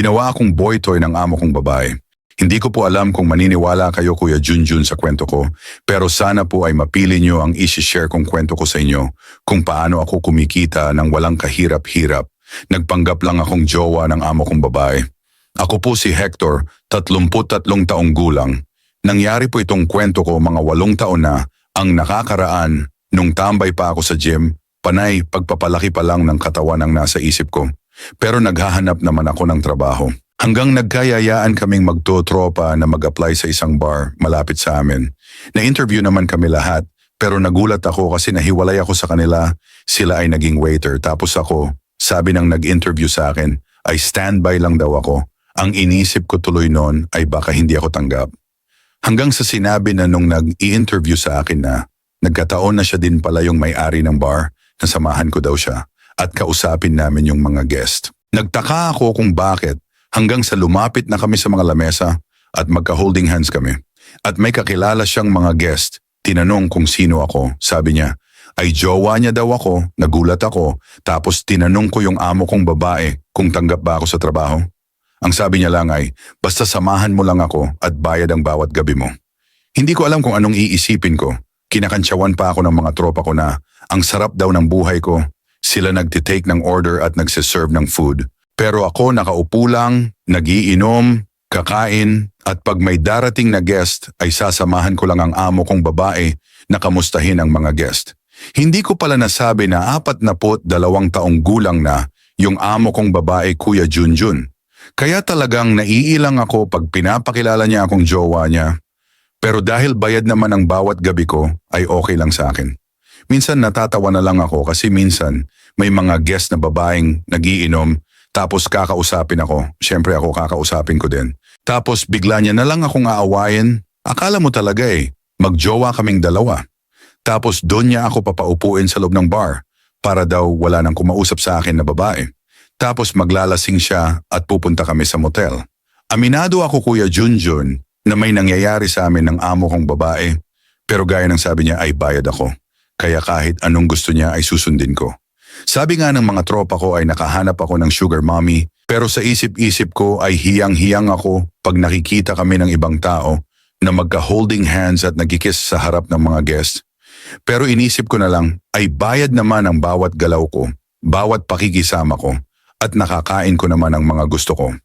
Ginawa akong boy toy ng amo kong babae. Hindi ko po alam kung maniniwala kayo Kuya Junjun sa kwento ko, pero sana po ay mapili nyo ang isi-share kong kwento ko sa inyo kung paano ako kumikita ng walang kahirap-hirap. Nagpanggap lang akong jowa ng amo kong babae. Ako po si Hector, 33 taong gulang. Nangyari po itong kwento ko mga 8 taon na ang nakakaraan nung tambay pa ako sa gym, panay pagpapalaki pa lang ng katawan ang nasa isip ko. Pero naghahanap naman ako ng trabaho. Hanggang nagkayayaan kaming magtotropa na mag-apply sa isang bar malapit sa amin. Na-interview naman kami lahat, pero nagulat ako kasi nahiwalay ako sa kanila. Sila ay naging waiter, tapos ako, sabi ng nag-interview sa akin, ay standby lang daw ako. Ang inisip ko tuloy noon ay baka hindi ako tanggap. Hanggang sa sinabi na nung nag-i-interview sa akin na nagkataon na siya din pala yung may-ari ng bar, nasamahan ko daw siya at kausapin namin yung mga guest. Nagtaka ako kung bakit hanggang sa lumapit na kami sa mga lamesa at magka-holding hands kami. At may kakilala siyang mga guest, tinanong kung sino ako. Sabi niya, ay jowa niya daw ako, nagulat ako, tapos tinanong ko yung amo kong babae kung tanggap ba ako sa trabaho. Ang sabi niya lang ay, basta samahan mo lang ako at bayad ang bawat gabi mo. Hindi ko alam kung anong iisipin ko. Kinakantsawan pa ako ng mga tropa ko na ang sarap daw ng buhay ko. Sila nagtitake ng order at nagsiserve ng food. Pero ako nakaupo lang, nagiinom, kakain, at pag may darating na guest ay sasamahan ko lang ang amo kong babae na kamustahin ang mga guest. Hindi ko pala nasabi na 42 taong gulang na yung amo kong babae Kuya Junjun. Kaya talagang naiilang ako pag pinapakilala niya akong jowa niya. Pero dahil bayad naman ang bawat gabi ko ay okay lang sa akin. Minsan natatawa na lang ako kasi minsan may mga guest na babaeng nagiinom tapos kakausapin ako. Siyempre ako kakausapin ko din. Tapos bigla niya na lang akong aawayin. Akala mo talaga magjowa kaming dalawa. Tapos doon niya ako papaupuin sa loob ng bar para daw wala nang kumausap sa akin na babae. Tapos maglalasing siya at pupunta kami sa motel. Aminado ako Kuya Junjun na may nangyayari sa amin ng amo kong babae. Pero gaya ng sabi niya ay bayad ako. Kaya kahit anong gusto niya ay susundin ko. Sabi nga ng mga tropa ko ay nakahanap ako ng sugar mommy, pero sa isip-isip ko ay hiyang-hiyang ako pag nakikita kami ng ibang tao na magka-holding hands at nagkikiss sa harap ng mga guests. Pero inisip ko na lang ay bayad naman ang bawat galaw ko, bawat pakikisama ko, at nakakain ko naman ang mga gusto ko.